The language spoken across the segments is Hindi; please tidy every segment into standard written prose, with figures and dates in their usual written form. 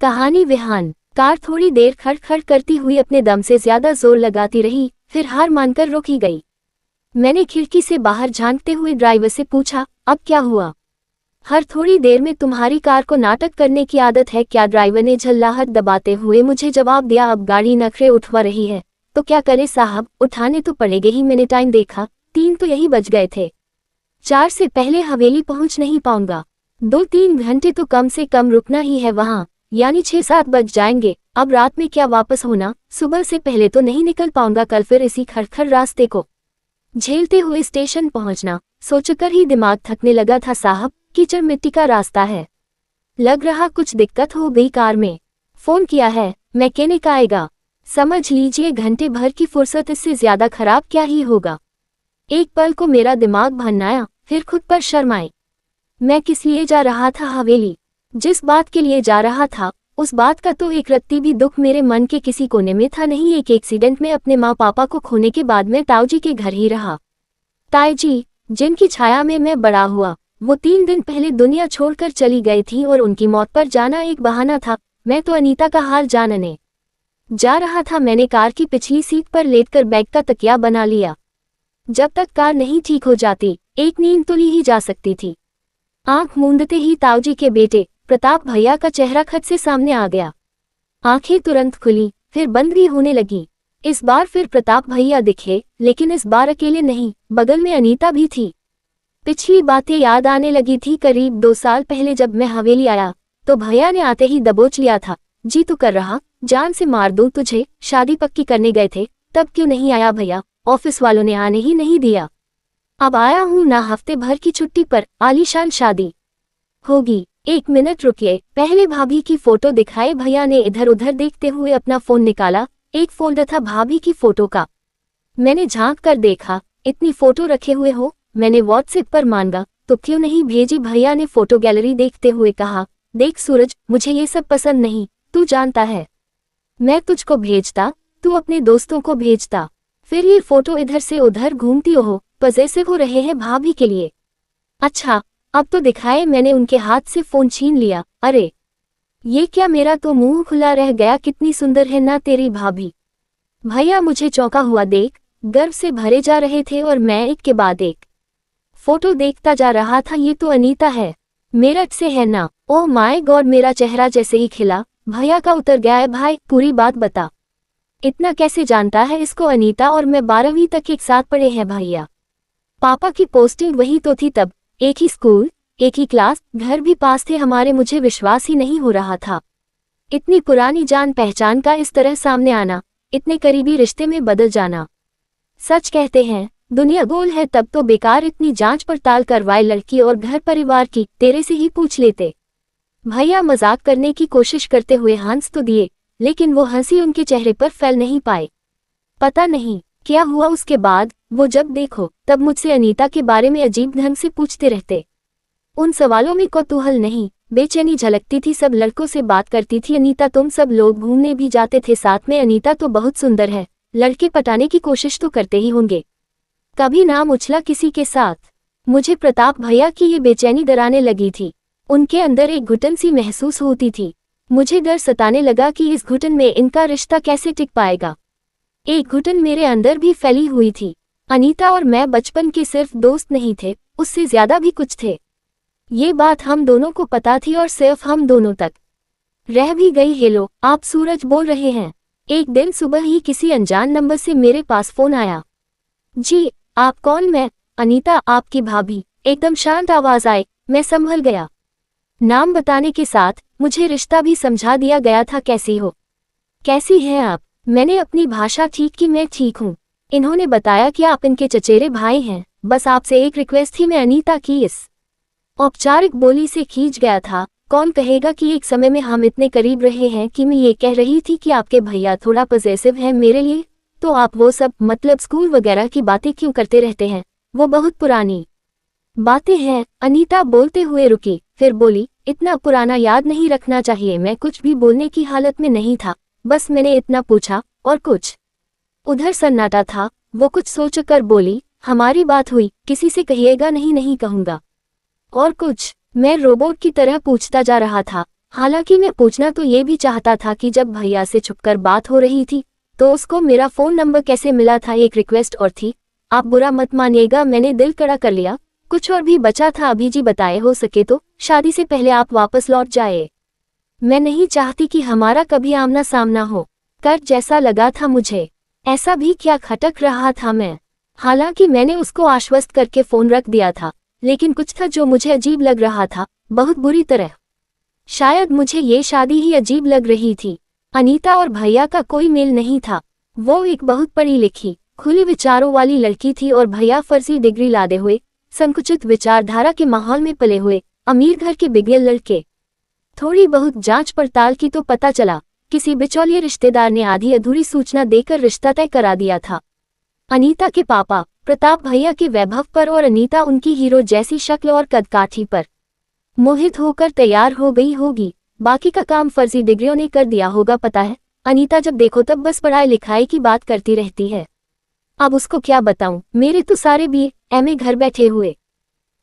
कहानी विहान। कार थोड़ी देर खड़खड़ करती हुई अपने दम से ज्यादा जोर लगाती रही, फिर हार मानकर रोकी गई। मैंने खिड़की से बाहर झांकते हुए ड्राइवर से पूछा, अब क्या हुआ? हर थोड़ी देर में तुम्हारी कार को नाटक करने की आदत है क्या? ड्राइवर ने झल्लाहट दबाते हुए मुझे जवाब दिया। अब गाड़ी नखरे उठवा रही है तो क्या करे साहब, उठाने तो पड़ेगे ही। मैंने टाइम देखा, 3 तो यही बज गए थे। 4 से पहले हवेली पहुंच नहीं पाऊंगा। 2-3 घंटे तो कम से कम रुकना ही है वहां, यानी 6-7 बज जाएंगे। अब रात में क्या वापस होना? सुबह से पहले तो नहीं निकल पाऊंगा कल फिर इसी खड़खड़ रास्ते को झेलते हुए स्टेशन पहुंचना सोचकर ही दिमाग थकने लगा था साहब। कीचड़ मिट्टी का रास्ता है, लग रहा कुछ दिक्कत हो गई कार में। फोन किया है, मैकेनिक आएगा। समझ लीजिए घंटे भर की फुर्सत, इससे ज्यादा खराब क्या ही होगा। एक पल को मेरा दिमाग भन्नाया, फिर खुद पर शर्म आई। मैं किस लिए जा रहा था हवेली? जिस बात के लिए जा रहा था उस बात का तो एक रत्ती भी दुख मेरे मन के किसी कोने में था नहीं। एक एक्सीडेंट में अपने माँ पापा को खोने के बाद मैं ताऊजी के घर ही रहा। ताईजी जिनकी छाया में मैं बड़ा हुआ, वो 3 दिन पहले दुनिया छोड़कर चली गई थी और उनकी मौत पर जाना एक बहाना था। मैं तो अनीता का हाल जानने जा रहा था। मैंने कार की पिछली सीट पर लेटकर बैग का तकिया बना लिया। जब तक कार नहीं ठीक हो जाती एक नींद तो ली ही जा सकती थी। आंख मूंदते ही ताऊजी के बेटे प्रताप भैया का चेहरा खट से सामने आ गया। आंखें तुरंत खुली, फिर बंद भी होने लगी। इस बार फिर प्रताप भैया दिखे, लेकिन इस बार अकेले नहीं, बगल में अनीता भी थी। पिछली बातें याद आने लगी थी। करीब 2 साल पहले जब मैं हवेली आया तो भैया ने आते ही दबोच लिया था। जी तू कर रहा, जान से मार दूं तुझे। शादी पक्की करने गए थे, तब क्यों नहीं आया भैया? ऑफिस वालों ने आने ही नहीं दिया। अब आया हूं ना हफ्ते भर की छुट्टी पर, आलीशान शादी होगी। 1 मिनट रुकिए, पहले भाभी की फोटो दिखाए। भैया ने इधर उधर देखते हुए अपना फोन निकाला। एक फोल्डर था भाभी की फोटो का। मैंने झांक कर देखा, इतनी फोटो रखे हुए हो? मैंने व्हाट्सएप पर मांगा तो क्यों नहीं भेजी? भैया ने फोटो गैलरी देखते हुए कहा, देख सूरज, मुझे ये सब पसंद नहीं, तू जानता है। मैं तुझको भेजता, तू अपने दोस्तों को भेजता, फिर ये फोटो इधर से उधर घूमती हो, पजेसिव हो रहे हैं भाभी के लिए। अच्छा अब तो दिखाए। मैंने उनके हाथ से फोन छीन लिया। अरे ये क्या, मेरा तो मुंह खुला रह गया। कितनी सुंदर है ना तेरी भाभी। भैया मुझे चौंका हुआ देख गर्व से भरे जा रहे थे और मैं एक के बाद एक फोटो देखता जा रहा था। ये तो अनीता है, मेरठ से है ना? ओह माय गॉड, मेरा चेहरा जैसे ही खिला भैया का उतर गया है। भाई पूरी बात बता, इतना कैसे जानता है इसको? अनीता और मैं 12वीं तक एक साथ पढ़े हैं भैया। पापा की पोस्टिंग वही तो थी तब, एक ही स्कूल, एक ही क्लास, घर भी पास थे हमारे। मुझे विश्वास ही नहीं हो रहा था, इतनी पुरानी जान पहचान का इस तरह सामने आना, इतने करीबी रिश्ते में बदल जाना। सच कहते हैं दुनिया गोल है, तब तो बेकार इतनी जांच पड़ताल करवाए लड़की और घर परिवार की, तेरे से ही पूछ लेते। भैया मजाक करने की कोशिश करते हुए हंस तो दिए, लेकिन वो हंसी उनके चेहरे पर फैल नहीं पाए। पता नहीं क्या हुआ उसके बाद, वो जब देखो तब मुझसे अनीता के बारे में अजीब ढंग से पूछते रहते। उन सवालों में कौतूहल नहीं, बेचैनी झलकती थी। सब लड़कों से बात करती थी अनीता, तुम सब लोग घूमने भी जाते थे साथ में। अनीता तो बहुत सुंदर है, लड़के पटाने की कोशिश तो करते ही होंगे। कभी नाम उछला किसी के साथ। मुझे प्रताप भैया की ये बेचैनी डराने लगी थी। उनके अंदर एक घुटन सी महसूस होती थी। मुझे डर सताने लगा कि इस घुटन में इनका रिश्ता कैसे टिक पाएगा। एक घुटन मेरे अंदर भी फैली हुई थी। अनीता और मैं बचपन के सिर्फ दोस्त नहीं थे, उससे ज्यादा भी कुछ थे। ये बात हम दोनों को पता थी और सिर्फ हम दोनों तक रह भी गई। हेलो, आप सूरज बोल रहे हैं? एक दिन सुबह ही किसी अनजान नंबर से मेरे पास फोन आया। जी आप कौन? मैं अनीता, आपकी भाभी। एकदम शांत आवाज आए, मैं संभल गया। नाम बताने के साथ मुझे रिश्ता भी समझा दिया गया था। कैसी हो? कैसी हैं आप? मैंने अपनी भाषा ठीक की, मैं ठीक हूँ। इन्होंने बताया कि आप इनके चचेरे भाई हैं। बस आपसे एक रिक्वेस्ट थी। मैं अनीता की इस औपचारिक बोली से खींच गया था। कौन कहेगा कि एक समय में हम इतने करीब रहे हैं कि मैं ये कह रही थी कि आपके भैया थोड़ा पजेसिव हैं मेरे लिए। तो आप वो सब मतलब स्कूल वगैरह की बातें क्यों करते रहते हैं? वो बहुत पुरानी बातें हैं। अनीता बोलते हुए रुकी, फिर बोली, इतना पुराना याद नहीं रखना चाहिए। मैं कुछ भी बोलने की हालत में नहीं था, बस मैंने इतना पूछा और कुछ। उधर सन्नाटा था। वो कुछ सोचकर बोली, हमारी बात हुई, किसी से कहिएगा नहीं? नहीं कहूंगा। और कुछ? मैं रोबोट की तरह पूछता जा रहा था, हालांकि मैं पूछना तो ये भी चाहता था कि जब भैया से छुपकर बात हो रही थी तो उसको मेरा फ़ोन नंबर कैसे मिला था। एक रिक्वेस्ट और थी, आप बुरा मत मानिएगा। मैंने दिल कड़ा कर लिया। कुछ और भी बचा था अभी जी, बताए हो सके तो शादी से पहले आप वापस लौट जाए। मैं नहीं चाहती कि हमारा कभी आमना सामना हो। कर जैसा लगा था मुझे, ऐसा भी क्या खटक रहा था मैं। हालांकि मैंने उसको आश्वस्त करके फ़ोन रख दिया था, लेकिन कुछ था जो मुझे अजीब लग रहा था, बहुत बुरी तरह। शायद मुझे ये शादी ही अजीब लग रही थी। अनीता और भैया का कोई मेल नहीं था। वो एक बहुत पढ़ी लिखी, खुली विचारों वाली लड़की थी और भैया फर्जी डिग्री लादे हुए, संकुचित विचारधारा के माहौल में पले हुए अमीर घर के बिगड़े लड़के। थोड़ी बहुत जांच पड़ताल की तो पता चला किसी बिचौलिए रिश्तेदार ने आधी अधूरी सूचना देकर रिश्ता तय करा दिया था। अनीता के पापा प्रताप भैया के वैभव पर और अनीता उनकी हीरो जैसी शक्ल और कदकाठी पर मोहित होकर तैयार हो गई होगी। बाकी का काम फर्जी डिग्रियों ने कर दिया होगा। पता है, अनीता जब देखो तब बस पढ़ाई लिखाई की बात करती रहती है। अब उसको क्या बताऊं, मेरे तो सारे BA घर बैठे हुए।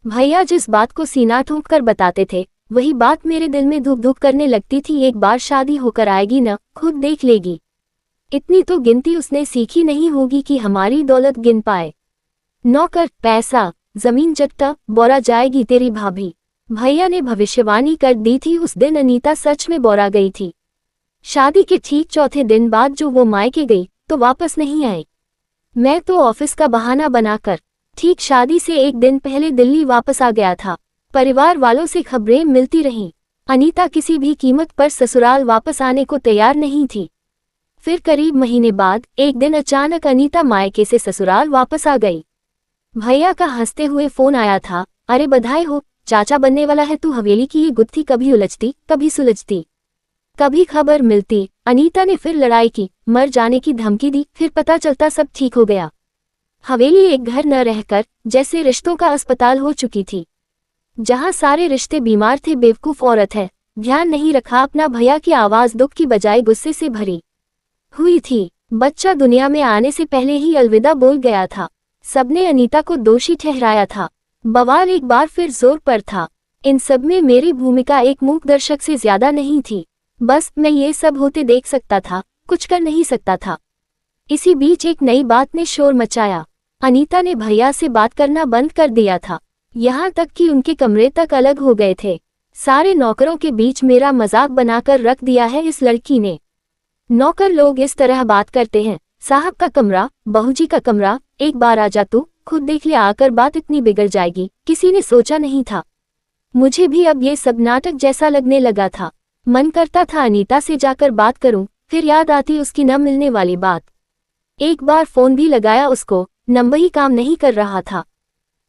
भैया जिस बात को सीना ठोंक कर बताते थे वही बात मेरे दिल में धुक धुक करने लगती थी। एक बार शादी होकर आएगी न, खुद देख लेगी। इतनी तो गिनती उसने सीखी नहीं होगी कि हमारी दौलत गिन पाए। नौकर, पैसा, जमीन जट्टा, बोरा जाएगी तेरी भाभी। भैया ने भविष्यवाणी कर दी थी। उस दिन अनीता सच में बोरा गई थी। शादी के ठीक चौथे दिन बाद जो वो मायके गई तो वापस नहीं आई। मैं तो ऑफिस का बहाना बनाकर ठीक शादी से एक दिन पहले दिल्ली वापस आ गया था। परिवार वालों से खबरें मिलती रहीं। अनीता किसी भी कीमत पर ससुराल वापस आने को तैयार नहीं थी। फिर करीब महीने बाद एक दिन अचानक अनीता मायके से ससुराल वापस आ गई। भैया का हंसते हुए फोन आया था, अरे बधाई हो, चाचा बनने वाला है तू। हवेली की ये गुत्थी कभी उलझती कभी सुलझती, कभी खबर मिलती। अनीता ने फिर लड़ाई की, मर जाने की धमकी दी। फिर पता चलता सब ठीक हो गया। हवेली एक घर न रहकर जैसे रिश्तों का अस्पताल हो चुकी थी, जहां सारे रिश्ते बीमार थे। बेवकूफ औरत है, ध्यान नहीं रखा अपना। भैया की आवाज दुख की बजाय गुस्से से भरी हुई थी। बच्चा दुनिया में आने से पहले ही अलविदा बोल गया था। सबने अनीता को दोषी ठहराया था। बवाल एक बार फिर जोर पर था। इन सब में मेरी भूमिका एक मूक दर्शक से ज्यादा नहीं थी। बस मैं ये सब होते देख सकता था, कुछ कर नहीं सकता था। इसी बीच एक नई बात ने शोर मचाया। अनीता ने भैया से बात करना बंद कर दिया था, यहाँ तक कि उनके कमरे तक अलग हो गए थे। सारे नौकरों के बीच मेरा मजाक बनाकर रख दिया है इस लड़की ने। नौकर लोग इस तरह बात करते हैं, साहब का कमरा, बहूजी का कमरा, एक बार आ जा तू, खुद देख ले आकर बात इतनी बिगड़ जाएगी। किसी ने सोचा नहीं था। मुझे भी अब ये सब नाटक जैसा लगने लगा था। मन करता था अनीता से जाकर बात करूं, फिर याद आती उसकी न मिलने वाली बात। एक बार फोन भी लगाया उसको, नंबर ही काम नहीं कर रहा था।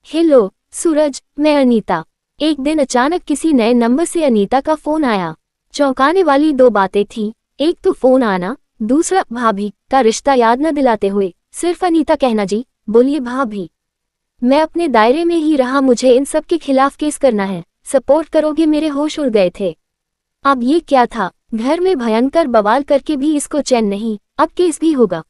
हेलो सूरज, मैं अनीता। एक दिन अचानक किसी नए नंबर से अनीता का फोन आया। चौंकाने वाली दो बातें थीं, एक तो फोन आना, दूसरा भाभी का रिश्ता याद न दिलाते हुए सिर्फ अनीता कहना, जी बोलिए भाभी। मैं अपने दायरे में ही रहा, मुझे इन सब के खिलाफ केस करना है, सपोर्ट करोगे? मेरे होश उड़ गए थे। अब ये क्या था, घर में भयंकर बवाल करके भी इसको चैन नहीं, अब केस भी होगा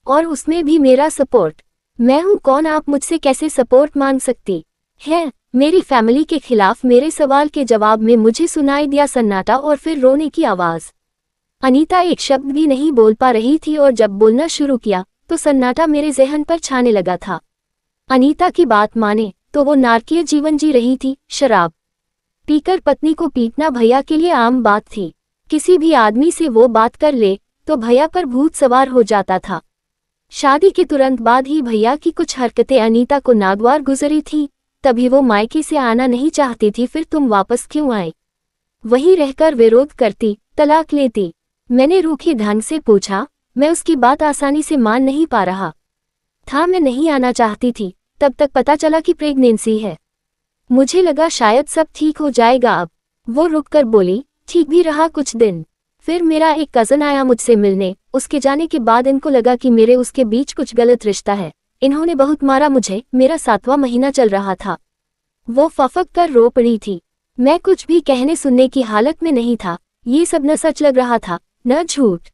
और उसमें भी मेरा सपोर्ट। मैं हूँ कौन, आप मुझसे कैसे सपोर्ट मांग सकती है? मेरी फैमिली के खिलाफ। मेरे सवाल के जवाब में मुझे सुनाई दिया सन्नाटा और फिर रोने की आवाज। अनीता एक शब्द भी नहीं बोल पा रही थी और जब बोलना शुरू किया तो सन्नाटा मेरे ज़हन पर छाने लगा था। अनीता की बात माने तो वो नारकीय जीवन जी रही थी। शराब पीकर पत्नी को पीटना भैया के लिए आम बात थी। किसी भी आदमी से वो बात कर ले तो भैया पर भूत सवार हो जाता था। शादी के तुरंत बाद ही भैया की कुछ हरकतें अनीता को नागवार गुजरी थी, तभी वो मायके से आना नहीं चाहती थी। फिर तुम वापस क्यों आए? वहीं रहकर विरोध करती, तलाक लेती? मैंने रूखे ढंग से पूछा। मैं उसकी बात आसानी से मान नहीं पा रहा था। मैं नहीं आना चाहती थी, तब तक पता चला कि प्रेगनेंसी है। मुझे लगा शायद सब ठीक हो जाएगा अब। वो रुककर बोली, ठीक भी रहा कुछ दिन। फिर मेरा एक कज़न आया मुझसे मिलने। उसके जाने के बाद इनको लगा कि मेरे उसके बीच कुछ गलत रिश्ता है। इन्होंने बहुत मारा मुझे। मेरा 7वां महीना चल रहा था। वो फफक कर रो पड़ी थी। मैं कुछ भी कहने सुनने की हालत में नहीं था। ये सब न सच लग रहा था न झूठ।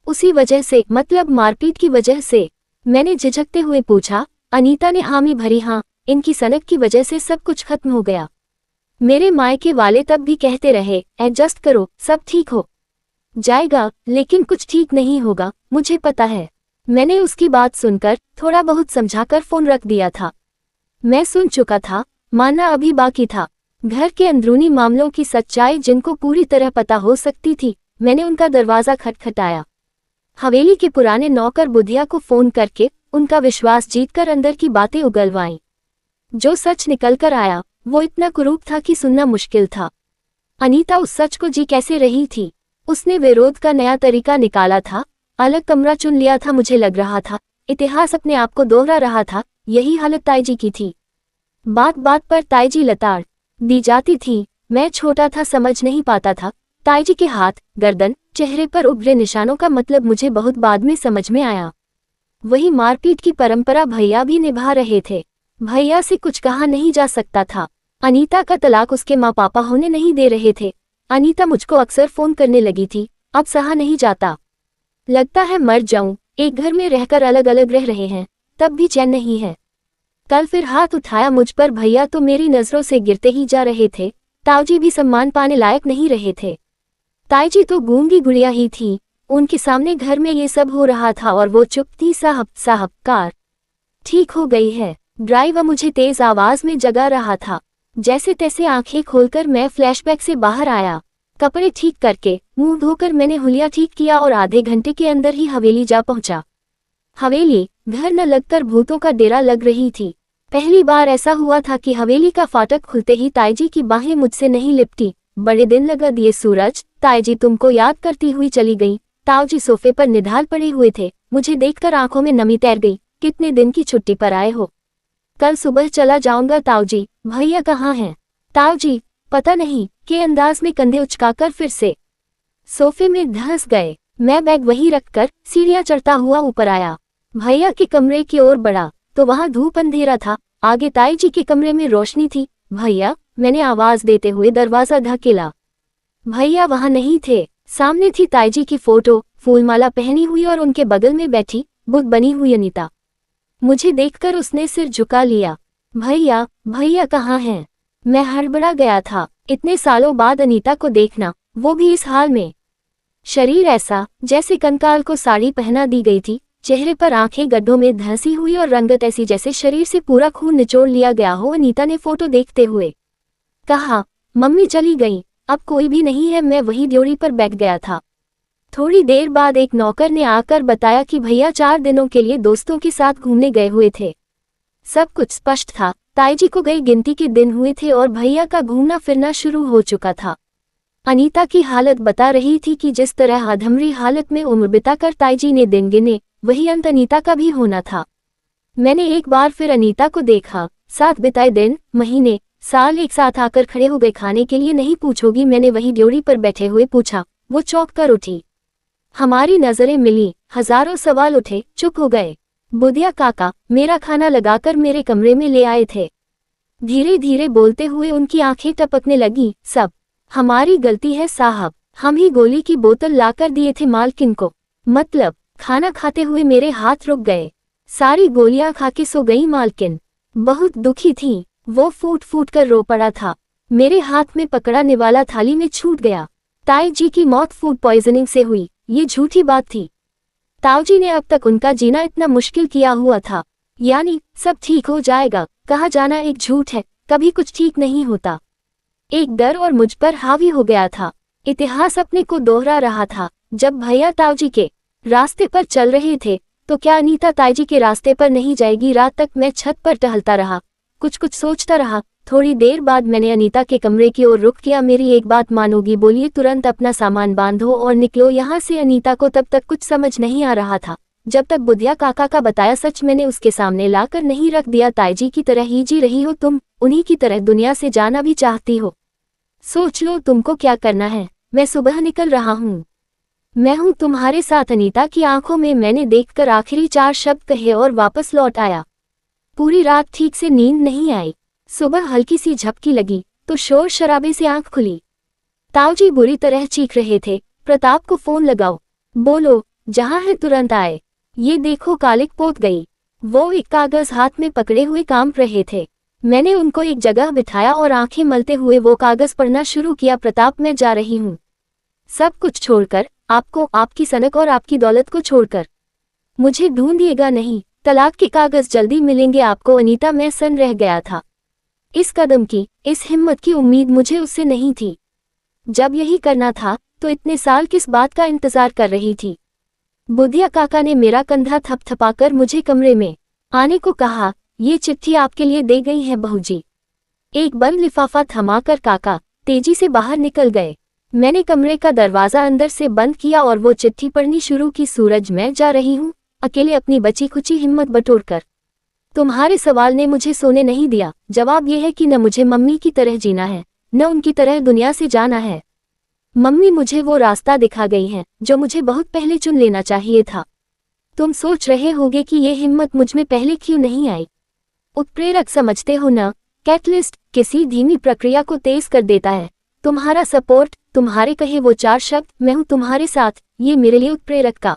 उसी वजह से, मतलब मारपीट की वजह से? मैंने झिझकते हुए पूछा। अनीता ने हामी भरी। हाँ, इनकी सनक की वजह से सब कुछ खत्म हो गया। मेरे मायके वाले तब भी कहते रहे, एडजस्ट करो, सब ठीक हो जाएगा, लेकिन कुछ ठीक नहीं होगा, मुझे पता है। मैंने उसकी बात सुनकर थोड़ा बहुत समझाकर फोन रख दिया था। मैं सुन चुका था, मानना अभी बाकी था। घर के अंदरूनी मामलों की सच्चाई जिनको पूरी तरह पता हो सकती थी। मैंने उनका दरवाजा खटखटाया। हवेली के पुराने नौकर बुधिया को फोन करके उनका विश्वास जीतकर अंदर की बातें उगलवाईं। जो सच निकलकर आया वो इतना कुरूप था कि सुनना मुश्किल था। अनीता उस सच को जी कैसे रही थी। उसने विरोध का नया तरीका निकाला था, अलग कमरा चुन लिया था। मुझे लग रहा था इतिहास अपने आप को दोहरा रहा था। यही हालत ताईजी की थी। बात बात पर ताईजी लताड़ दी जाती थी। मैं छोटा था, समझ नहीं पाता था। ताईजी के हाथ, गर्दन, चेहरे पर उभरे निशानों का मतलब मुझे बहुत बाद में समझ में आया। वही मारपीट की परंपरा भैया भी निभा रहे थे। भैया से कुछ कहा नहीं जा सकता था। अनीता का तलाक उसके माँ पापा होने नहीं दे रहे थे। अनीता मुझको अक्सर फोन करने लगी थी। अब सहा नहीं जाता, लगता है मर जाऊं। एक घर में रहकर अलग अलग रह रहे हैं, तब भी चैन नहीं है। कल फिर हाथ उठाया मुझ पर। भैया तो मेरी नजरों से गिरते ही जा रहे थे। ताऊजी भी सम्मान पाने लायक नहीं रहे थे। ताईजी तो गूंगी गुड़िया ही थी। उनके सामने घर में ये सब हो रहा था और वो चुप थी। साहब कार ठीक हो गई है। ड्राइवर मुझे तेज आवाज में जगा रहा था। जैसे तैसे आंखें खोलकर मैं फ्लैशबैक से बाहर आया। कपड़े ठीक करके मुंह धोकर मैंने हुलिया ठीक किया और आधे घंटे के अंदर ही हवेली जा पहुंचा। हवेली घर न लगकर भूतों का डेरा लग रही थी। पहली बार ऐसा हुआ था कि हवेली का फाटक खुलते ही ताईजी की बाहें मुझसे नहीं लिपटी। बड़े दिन लगा दिए सूरज, ताईजी तुमको याद करती हुई चली गई। ताऊजी सोफे पर निढाल पड़े हुए थे। मुझे देखकर आंखों में नमी तैर गई। कितने दिन की छुट्टी पर आए हो? कल सुबह चला जाऊंगा ताऊजी। भैया कहाँ हैं? ताऊजी पता नहीं के अंदाज में कंधे उचकाकर फिर से सोफे में धंस गए। मैं बैग वहीं रखकर सीढ़ियां चढ़ता हुआ ऊपर आया। भैया के कमरे की ओर बढ़ा तो वहां धूप अंधेरा था। आगे ताईजी के कमरे में रोशनी थी। भैया, मैंने आवाज देते हुए दरवाजा धकेला। भैया वहां नहीं थे। सामने थी ताईजी की फोटो, फूलमाला पहनी हुई और उनके बगल में बैठी बुद्ध बनी हुई अनीता। मुझे देखकर उसने सिर झुका लिया। भैया, भैया कहाँ हैं? मैं हड़बड़ा गया था। इतने सालों बाद अनीता को देखना, वो भी इस हाल में। शरीर ऐसा जैसे कंकाल को साड़ी पहना दी गई थी। चेहरे पर आंखें गड्ढों में धंसी हुई और रंगत ऐसी जैसे शरीर से पूरा खून निचोड़ लिया गया हो। अनीता ने फोटो देखते हुए कहा, मम्मी चली गई, अब कोई भी नहीं है। मैं वही ड्योरी पर बैठ गया था। थोड़ी देर बाद एक नौकर ने आकर बताया कि भैया 4 दिनों के लिए दोस्तों के साथ घूमने गए हुए थे। सब कुछ स्पष्ट था। ताईजी को गई गिनती के दिन हुए थे और भैया का घूमना फिरना शुरू हो चुका था। अनीता की हालत बता रही थी कि जिस तरह अधमरी हालत में उम्र बिताकर ताईजी ने दिन गिने, वही अंत अनीता का भी होना था। मैंने एक बार फिर अनीता को देखा। साथ बिताए दिन, महीने, साल एक साथ आकर खड़े हो गए। खाने के लिए नहीं पूछोगी? मैंने वही ड्योरी पर बैठे हुए पूछा। वो चौंक कर उठी। हमारी नजरें मिली। हजारों सवाल उठे, चुप हो गए। बुधिया काका मेरा खाना लगाकर मेरे कमरे में ले आए थे। धीरे धीरे बोलते हुए उनकी आंखें टपकने लगी। सब हमारी गलती है साहब, हम ही गोली की बोतल लाकर दिए थे मालकिन को। मतलब खाना खाते हुए मेरे हाथ रुक गए। सारी गोलियां खा के सो गई मालकिन। बहुत दुखी थी। वो फूट फूट कर रो पड़ा था। मेरे हाथ में पकड़ा निवाला थाली में छूट गया। ताईजी की मौत फूड पॉइजनिंग से हुई, ये झूठी बात थी। ताऊजी ने अब तक उनका जीना इतना मुश्किल किया हुआ था। यानी सब ठीक हो जाएगा कहा जाना एक झूठ है। कभी कुछ ठीक नहीं होता। एक डर और मुझ पर हावी हो गया था। इतिहास अपने को दोहरा रहा था। जब भैया ताऊजी के रास्ते पर चल रहे थे तो क्या अनीता ताईजी के रास्ते पर नहीं जाएगी? रात तक मैं छत पर टहलता रहा, कुछ सोचता रहा। थोड़ी देर बाद मैंने अनीता के कमरे की ओर रुख किया। मेरी एक बात मानोगी? बोलिए। तुरंत अपना सामान बांधो और निकलो यहाँ से। अनीता को तब तक कुछ समझ नहीं आ रहा था। जब तक बुधिया काका का बताया सच मैंने उसके सामने लाकर नहीं रख दिया। ताईजी की तरह ही जी रही हो तुम, उन्हीं की तरह दुनिया से जाना भी चाहती हो। सोच लो तुमको क्या करना है। मैं सुबह निकल रहा हूँ। मैं हूँ तुम्हारे साथ। अनीता की आंखों में मैंने देखकर आखिरी 4 शब्द कहे और वापस लौट आया। पूरी रात ठीक से नींद नहीं आई। सुबह हल्की सी झपकी लगी तो शोर शराबे से आंख खुली। ताऊजी बुरी तरह चीख रहे थे, प्रताप को फोन लगाओ, बोलो जहां है तुरंत आए। ये देखो कालिक पोत गई। वो एक कागज हाथ में पकड़े हुए कांप रहे थे। मैंने उनको एक जगह बिठाया और आंखें मलते हुए वो कागज पढ़ना शुरू किया। प्रताप, मैं जा रही हूँ। सब कुछ छोड़कर, आपको, आपकी सनक और आपकी दौलत को छोड़कर। मुझे ढूंढिएगा नहीं। तलाक के कागज जल्दी मिलेंगे आपको। अनीता, मैं सन्न रह गया था। इस कदम की, इस हिम्मत की उम्मीद मुझे उससे नहीं थी। जब यही करना था तो इतने साल किस बात का इंतजार कर रही थी। बुधिया काका ने मेरा कंधा थपथपाकर मुझे कमरे में आने को कहा। ये चिट्ठी आपके लिए दे गई है बहूजी। एक बंद लिफाफा थमाकर काका तेजी से बाहर निकल गए। मैंने कमरे का दरवाजा अंदर से बंद किया और वो चिट्ठी पढ़नी शुरू की। सूरज, मैं जा रही हूँ, अकेले अपनी बची खुची हिम्मत बटोरकर। तुम्हारे सवाल ने मुझे सोने नहीं दिया। जवाब यह है कि न मुझे मम्मी की तरह जीना है, न उनकी तरह दुनिया से जाना है। मम्मी मुझे वो रास्ता दिखा गई हैं जो मुझे बहुत पहले चुन लेना चाहिए था। तुम सोच रहे होगे कि ये हिम्मत मुझ में पहले क्यों नहीं आई। उत्प्रेरक समझते हो न, कैटलिस्ट किसी धीमी प्रक्रिया को तेज कर देता है। तुम्हारा सपोर्ट, तुम्हारे कहे वो 4 शब्द, मैं हूं तुम्हारे साथ, ये मेरे लिए उत्प्रेरक का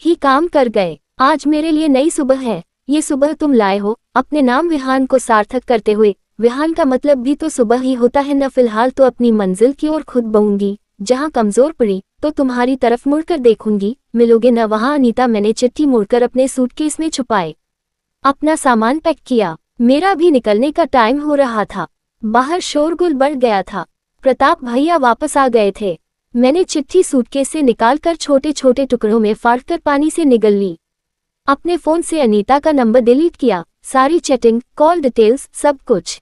ही काम कर गए। आज मेरे लिए नई सुबह है। ये सुबह तुम लाए हो, अपने नाम विहान को सार्थक करते हुए। विहान का मतलब भी तो सुबह ही होता है न। फिलहाल तो अपनी मंजिल की ओर खुद बढ़ूंगी। जहां कमजोर पड़ी तो तुम्हारी तरफ मुड़कर देखूंगी, मिलोगे न वहां। अनीता, मैंने चिट्ठी मोड़कर अपने सूटकेस में छुपाए, अपना सामान पैक किया। मेरा भी निकलने का टाइम हो रहा था। बाहर शोरगुल बढ़ गया था। प्रताप भैया वापस आ गए थे। मैंने चिट्ठी सूटकेस से निकालकर छोटे छोटे टुकड़ों में फाड़कर पानी से निगल ली। अपने फोन से अनीता का नंबर डिलीट किया, सारी चैटिंग, कॉल डिटेल्स, सब कुछ।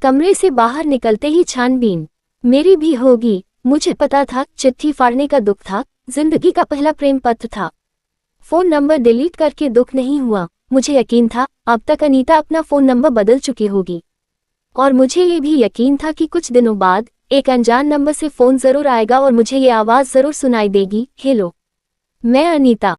कमरे से बाहर निकलते ही छानबीन मेरी भी होगी। मुझे पता था चिट्ठी फाड़ने का दुख था, जिंदगी का पहला प्रेम पत्र था। फोन नंबर डिलीट करके दुख नहीं हुआ। मुझे यकीन था अब तक अनीता अपना फोन नंबर बदल चुकी होगी। और मुझे ये भी यकीन था कि कुछ दिनों बाद एक अनजान नंबर से फोन जरूर आएगा और मुझे ये आवाज जरूर सुनाई देगी, हेलो, मैं अनीता।